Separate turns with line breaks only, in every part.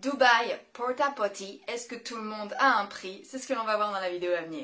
Dubaï Porta Potty, est-ce que tout le monde a un prix? C'est ce que l'on va voir dans la vidéo à venir.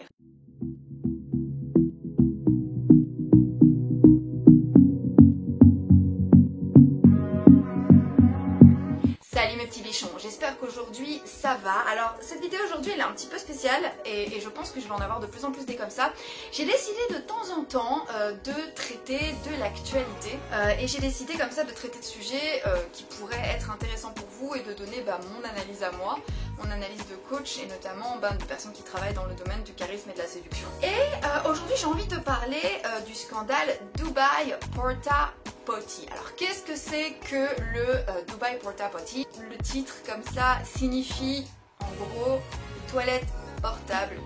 Salut mes petits bichons, j'espère qu'aujourd'hui ça va. Alors cette vidéo aujourd'hui elle est un petit peu spéciale et je pense que je vais en avoir de plus en plus des comme ça. J'ai décidé de temps en temps de traiter de l'actualité et j'ai décidé comme ça de traiter de sujets qui pourraient être intéressants pour vous et de donner mon analyse à moi, mon analyse de coach et notamment de personnes qui travaillent dans le domaine du charisme et de la séduction. Et aujourd'hui j'ai envie de parler du scandale Dubaï Porta Potty. Alors qu'est-ce que c'est que le Dubaï Porta Potty? Le titre comme ça signifie en gros toilette portable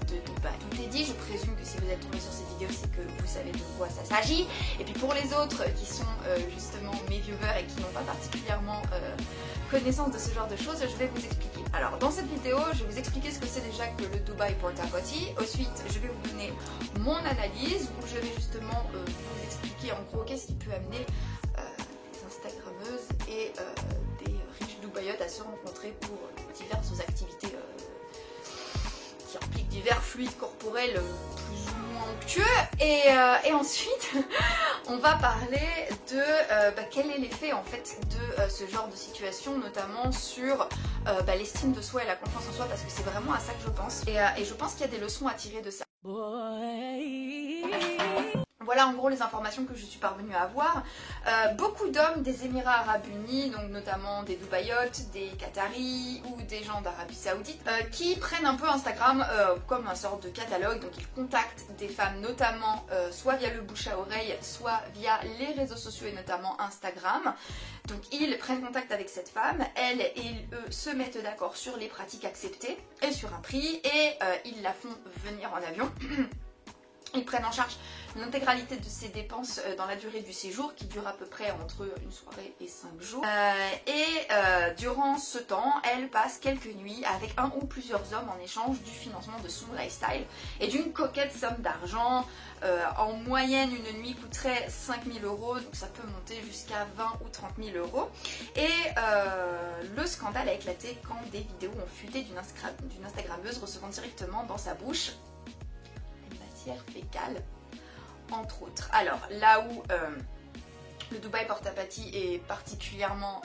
de Dubaï. Tout est dit, je présume que si vous êtes tombé sur cette vidéo c'est que vous savez de quoi ça s'agit. Et puis pour les autres qui sont justement mes viewers et qui n'ont pas particulièrement connaissance de ce genre de choses, je vais vous expliquer. Alors dans cette vidéo je vais vous expliquer ce que c'est déjà que le Dubaï Porta Potty. Ensuite je vais vous donner mon analyse où je vais justement vous expliquer en gros qu'est-ce qui peut amener des instagrammeuses et des riches dubaïotes à se rencontrer pour diverses activités qui impliquent divers fluides corporels plus ou moins onctueux. Et ensuite on va parler de quel est l'effet en fait de ce genre de situation, notamment sur l'estime de soi et la confiance en soi, parce que c'est vraiment à ça que je pense et je pense qu'il y a des leçons à tirer de ça. Voilà en gros les informations que je suis parvenue à avoir. Beaucoup d'hommes des Émirats Arabes Unis, donc notamment des Dubaïotes, des Qataris ou des gens d'Arabie Saoudite, qui prennent un peu Instagram comme un sorte de catalogue. Donc ils contactent des femmes notamment soit via le bouche à oreille, soit via les réseaux sociaux et notamment Instagram. Donc ils prennent contact avec cette femme, elles et eux se mettent d'accord sur les pratiques acceptées et sur un prix et ils la font venir en avion. Ils prennent en charge l'intégralité de ses dépenses dans la durée du séjour qui dure à peu près entre une soirée et 5 jours. Durant ce temps, elle passe quelques nuits avec un ou plusieurs hommes en échange du financement de son lifestyle et d'une coquette somme d'argent. En moyenne, une nuit coûterait 5 000 €, donc ça peut monter jusqu'à 20 ou 30 000 €. Et le scandale a éclaté quand des vidéos ont fuité d'une Instagrammeuse recevant directement dans sa bouche fécale, entre autres. Alors là où le Dubaï Porta Potty est particulièrement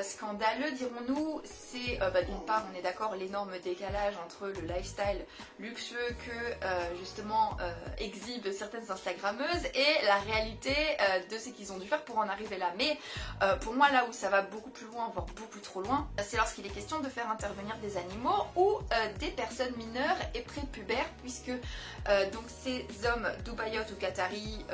scandaleux, dirons-nous, c'est d'une part on est d'accord l'énorme décalage entre le lifestyle luxueux que justement exhibent certaines instagrammeuses et la réalité de ce qu'ils ont dû faire pour en arriver là. Mais pour moi là où ça va beaucoup plus loin, voire beaucoup trop loin, c'est lorsqu'il est question de faire intervenir des animaux ou des personnes mineures et prépubères, puisque donc ces hommes dubaïotes ou qataris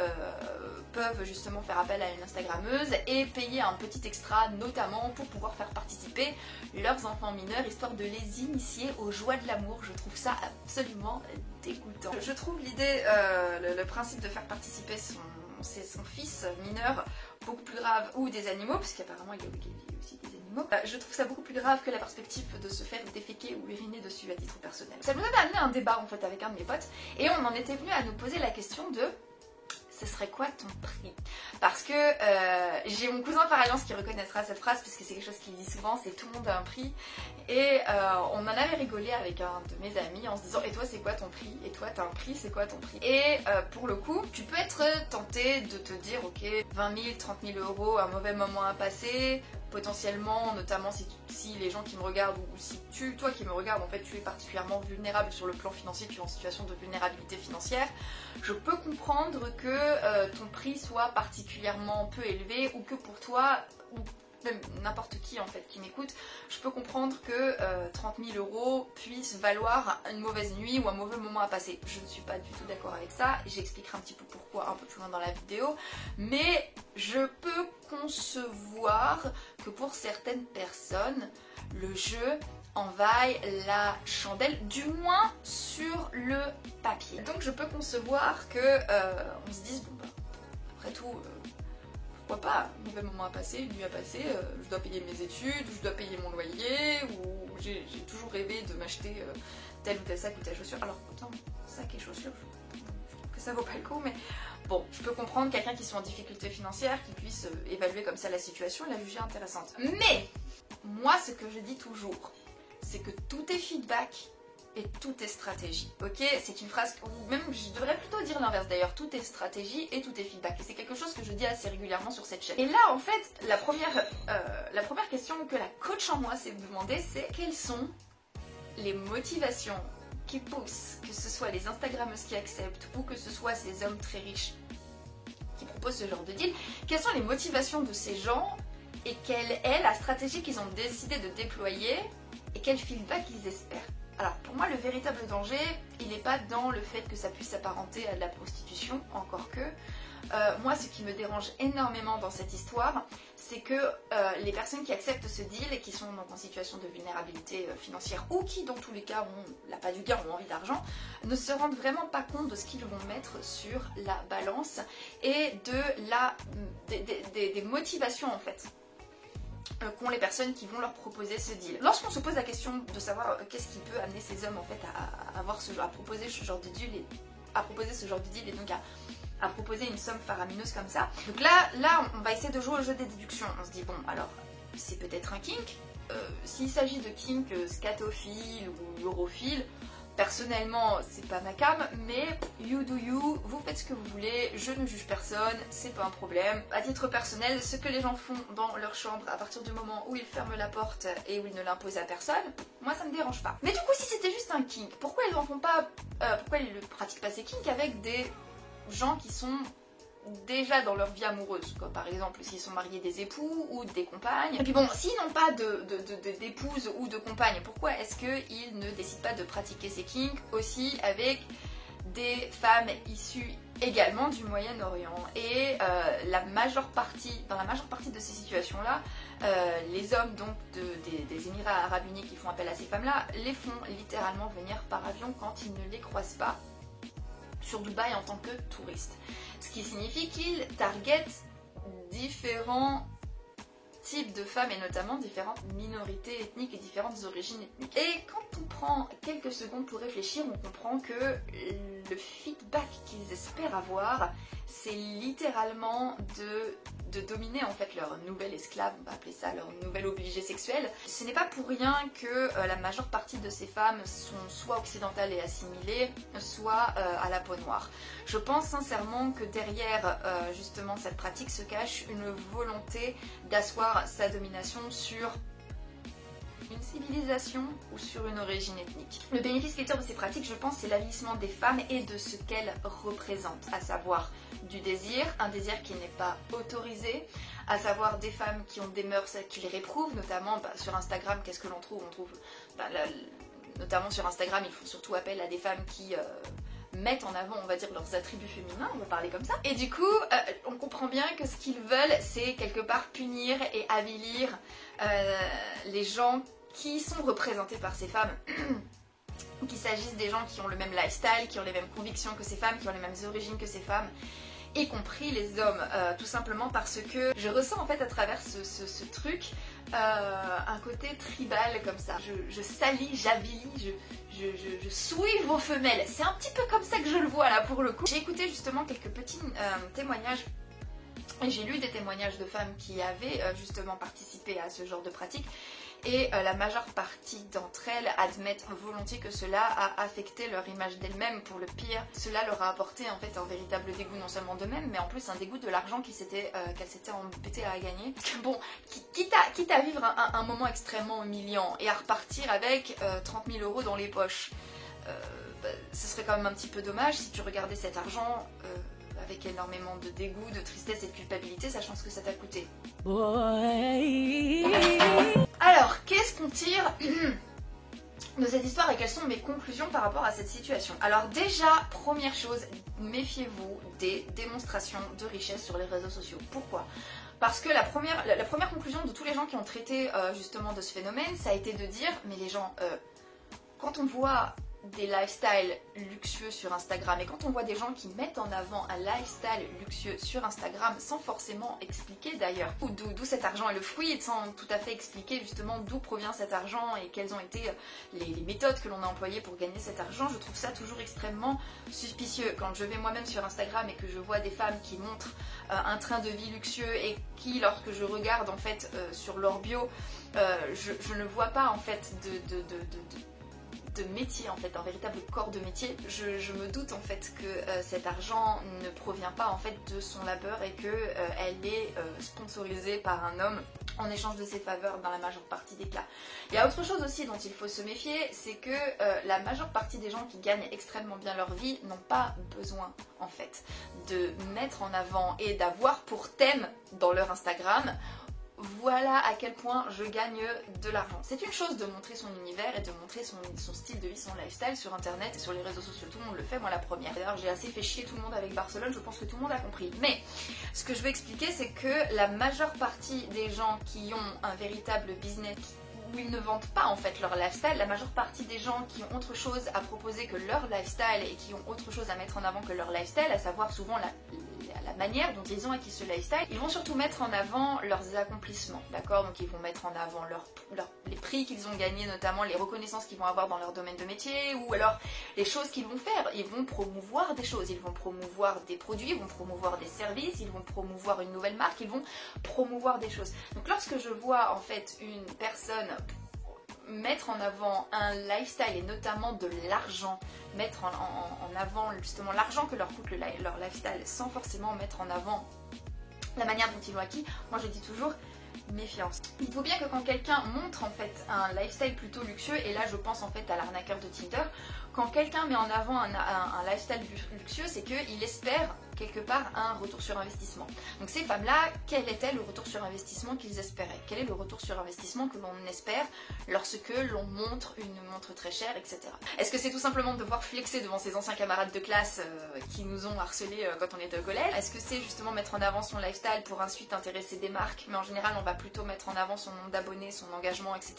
peuvent justement faire appel à une instagrammeuse et payer un petit extra, notamment pour pouvoir faire participer leurs enfants mineurs, histoire de les initier aux joies de l'amour. Je trouve ça absolument dégoûtant. Je trouve l'idée, le principe de faire participer son fils mineur beaucoup plus grave, ou des animaux, parce qu'apparemment il y a aussi des animaux. Je trouve ça beaucoup plus grave que la perspective de se faire déféquer ou uriner dessus à titre personnel. Ça nous a amené un débat en fait avec un de mes potes et on en était venu à nous poser la question de ce serait quoi ton prix? Parce que j'ai mon cousin par alliance qui reconnaîtra cette phrase puisque c'est quelque chose qu'il dit souvent, c'est tout le monde a un prix. Et on en avait rigolé avec un de mes amis en se disant et toi c'est quoi ton prix? Et toi t'as un prix, c'est quoi ton prix? Et pour le coup, tu peux être tenté de te dire ok 20 000, 30 000 €, un mauvais moment à passer, potentiellement, notamment si les gens qui me regardent ou si toi qui me regardes en fait tu es particulièrement vulnérable sur le plan financier, tu es en situation de vulnérabilité financière, je peux comprendre que ton prix soit particulièrement peu élevé ou que pour toi ou même n'importe qui en fait qui m'écoute, je peux comprendre que 30 000 € puisse valoir une mauvaise nuit ou un mauvais moment à passer. Je ne suis pas du tout d'accord avec ça et j'expliquerai un petit peu pourquoi un peu plus loin dans la vidéo, mais je peux concevoir que pour certaines personnes le jeu en vaille la chandelle, du moins sur le papier. Donc je peux concevoir que on se dise bon après tout pourquoi pas, un mauvais moment à passer, une nuit à passer, je dois payer mes études, ou je dois payer mon loyer, ou j'ai toujours rêvé de m'acheter tel ou tel sac ou telle chaussure. Alors autant sac et chaussures, je trouve que ça vaut pas le coup, mais Bon, je peux comprendre quelqu'un qui soit en difficulté financière, qui puisse évaluer comme ça la situation et la juger intéressante. Mais, moi ce que je dis toujours, c'est que tout est feedback et tout est stratégie. Ok, c'est une phrase, ou même je devrais plutôt dire l'inverse d'ailleurs, tout est stratégie et tout est feedback. Et c'est quelque chose que je dis assez régulièrement sur cette chaîne. Et là en fait, la première question que la coach en moi s'est demandée, c'est quelles sont les motivations qui poussent, que ce soit les Instagrammeuses qui acceptent ou que ce soit ces hommes très riches qui proposent ce genre de deal, quelles sont les motivations de ces gens et quelle est la stratégie qu'ils ont décidé de déployer et quel feedback ils espèrent. Alors pour moi le véritable danger, il n'est pas dans le fait que ça puisse s'apparenter à de la prostitution, encore que. Moi ce qui me dérange énormément dans cette histoire, c'est que les personnes qui acceptent ce deal et qui sont donc en situation de vulnérabilité financière ou qui dans tous les cas ont l'appât du gain, ont envie d'argent, ne se rendent vraiment pas compte de ce qu'ils vont mettre sur la balance et des motivations en fait qu'ont les personnes qui vont leur proposer ce deal. Lorsqu'on se pose la question de savoir qu'est-ce qui peut amener ces hommes en fait à proposer ce genre de deal et donc à proposer une somme faramineuse comme ça. Donc là on va essayer de jouer au jeu des déductions. On se dit bon alors c'est peut-être un kink. S'il s'agit de kink scatophile ou europhile, personnellement c'est pas ma cam, mais you do you, vous faites ce que vous voulez, je ne juge personne, c'est pas un problème. À titre personnel, ce que les gens font dans leur chambre à partir du moment où ils ferment la porte et où ils ne l'imposent à personne, moi ça me dérange pas. Mais du coup si c'était juste un kink, pourquoi ils en font pas, pourquoi ils ne pratiquent pas ces kinks avec des gens qui sont déjà dans leur vie amoureuse, comme par exemple s'ils sont mariés, des époux ou des compagnes. Et puis bon, s'ils n'ont pas d'épouse ou de compagne, pourquoi est-ce qu'ils ne décident pas de pratiquer ces kinks aussi avec des femmes issues également du Moyen-Orient? Et dans la majeure partie de ces situations-là, les hommes donc des Émirats Arabes Unis qui font appel à ces femmes-là, les font littéralement venir par avion quand ils ne les croisent pas sur Dubaï en tant que touristes. Ce qui signifie qu'ils targetent différents types de femmes et notamment différentes minorités ethniques et différentes origines ethniques. Et quand on prend quelques secondes pour réfléchir, on comprend que le feedback qu'ils espèrent avoir, c'est littéralement de dominer en fait leur nouvelle esclave, on va appeler ça leur nouvelle obligée sexuelle. Ce n'est pas pour rien que la majeure partie de ces femmes sont soit occidentales et assimilées, soit à la peau noire. Je pense sincèrement que derrière justement cette pratique se cache une volonté d'asseoir sa domination sur une civilisation ou sur une origine ethnique. Le bénéfice culturel de ces pratiques, je pense, c'est l'avilissement des femmes et de ce qu'elles représentent, à savoir du désir, un désir qui n'est pas autorisé, à savoir des femmes qui ont des mœurs qui les réprouvent, notamment sur Instagram, qu'est-ce que l'on trouve? On trouve, notamment sur Instagram, ils font surtout appel à des femmes qui mettent en avant, on va dire, leurs attributs féminins, on va parler comme ça. Et du coup, on comprend bien que ce qu'ils veulent, c'est quelque part punir et avilir les gens qui sont représentés par ces femmes. Qu'il s'agisse des gens qui ont le même lifestyle, qui ont les mêmes convictions que ces femmes, qui ont les mêmes origines que ces femmes, y compris les hommes, tout simplement parce que je ressens en fait à travers ce truc un côté tribal comme ça. Je salis, j'avilie, je souille vos femelles. C'est un petit peu comme ça que je le vois là pour le coup. J'ai écouté justement quelques petits témoignages. Et j'ai lu des témoignages de femmes qui avaient justement participé à ce genre de pratique et la majeure partie d'entre elles admettent volontiers que cela a affecté leur image d'elles-mêmes. Pour le pire, cela leur a apporté en fait un véritable dégoût non seulement d'eux-mêmes mais en plus un dégoût de l'argent qu'elles s'étaient embêtées à gagner. Bon, quitte à vivre un moment extrêmement humiliant et à repartir avec 30 000 € dans les poches, ce serait quand même un petit peu dommage si tu regardais cet argent avec énormément de dégoût, de tristesse et de culpabilité, sachant ce que ça t'a coûté. Alors, qu'est-ce qu'on tire de cette histoire et quelles sont mes conclusions par rapport à cette situation? Alors déjà, première chose, méfiez-vous des démonstrations de richesse sur les réseaux sociaux. Pourquoi? Parce que la première conclusion de tous les gens qui ont traité justement de ce phénomène, ça a été de dire, mais les gens, quand on voit des lifestyles luxueux sur Instagram et quand on voit des gens qui mettent en avant un lifestyle luxueux sur Instagram sans forcément expliquer d'ailleurs d'où cet argent est le fruit, sans tout à fait expliquer justement d'où provient cet argent et quelles ont été les méthodes que l'on a employées pour gagner cet argent, je trouve ça toujours extrêmement suspicieux. Quand je vais moi-même sur Instagram et que je vois des femmes qui montrent un train de vie luxueux et qui, lorsque je regarde en fait sur leur bio, je ne vois pas en fait de métier, en fait, un véritable corps de métier. Je me doute en fait que cet argent ne provient pas en fait de son labeur et que elle est sponsorisée par un homme en échange de ses faveurs dans la majeure partie des cas. Il y a autre chose aussi dont il faut se méfier, c'est que la majeure partie des gens qui gagnent extrêmement bien leur vie n'ont pas besoin en fait de mettre en avant et d'avoir pour thème dans leur Instagram voilà à quel point je gagne de l'argent. C'est une chose de montrer son univers et de montrer son style de vie, son lifestyle sur internet et sur les réseaux sociaux. Tout le monde le fait, moi la première. D'ailleurs j'ai assez fait chier tout le monde avec Barcelone, je pense que tout le monde a compris. Mais ce que je veux expliquer, c'est que la majeure partie des gens qui ont un véritable business où ils ne vendent pas en fait leur lifestyle, la majeure partie des gens qui ont autre chose à proposer que leur lifestyle et qui ont autre chose à mettre en avant que leur lifestyle, à savoir souvent la manière dont ils ont acquis ce lifestyle, ils vont surtout mettre en avant leurs accomplissements, d'accord? Donc ils vont mettre en avant les prix qu'ils ont gagnés, notamment les reconnaissances qu'ils vont avoir dans leur domaine de métier, ou alors les choses qu'ils vont faire. Ils vont promouvoir des choses, ils vont promouvoir des produits, ils vont promouvoir des services, ils vont promouvoir une nouvelle marque, ils vont promouvoir des choses. Donc lorsque je vois en fait une personne mettre en avant un lifestyle et notamment de l'argent, mettre en avant justement l'argent que leur coûte leur lifestyle sans forcément mettre en avant la manière dont ils l'ont acquis, moi je dis toujours méfiance. Il faut bien que quand quelqu'un montre en fait un lifestyle plutôt luxueux, et là je pense en fait à l'arnaqueur de Tinder, quand quelqu'un met en avant un lifestyle luxueux, c'est qu'il espère quelque part un retour sur investissement. Donc ces femmes-là, quel était le retour sur investissement qu'ils espéraient? Quel est le retour sur investissement que l'on espère lorsque l'on montre une montre très chère, etc. Est-ce que c'est tout simplement de devoir flexer devant ses anciens camarades de classe qui nous ont harcelés quand on était au collège? Est-ce que c'est justement mettre en avant son lifestyle pour ensuite intéresser des marques? Mais en général, on va plutôt mettre en avant son nombre d'abonnés, son engagement, etc.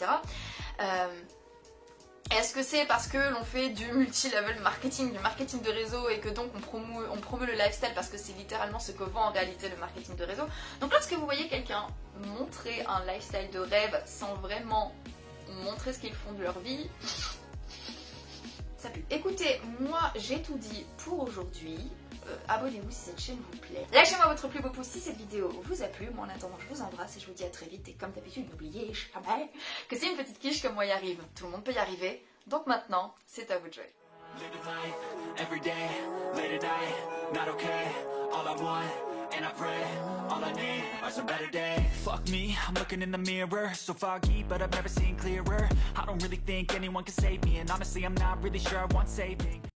Est-ce que c'est parce que l'on fait du multi-level marketing, du marketing de réseau et que donc on promeut le lifestyle parce que c'est littéralement ce que vend en réalité le marketing de réseau? Donc lorsque vous voyez quelqu'un montrer un lifestyle de rêve sans vraiment montrer ce qu'ils font de leur vie, ça pue. Écoutez, moi j'ai tout dit pour aujourd'hui. Abonnez-vous si cette chaîne vous plaît. Lâchez-moi votre plus beau pouce si cette vidéo vous a plu. Moi en attendant, je vous embrasse et je vous dis à très vite. Et comme d'habitude, n'oubliez jamais que c'est une petite quiche comme moi y arrive. Tout le monde peut y arriver. Donc maintenant, c'est à vous de jouer. And I pray, all I need are some better days. Fuck me, I'm looking in the mirror, so foggy, but I've never seen clearer. I don't really think anyone can save me, and honestly I'm not really sure I want saving.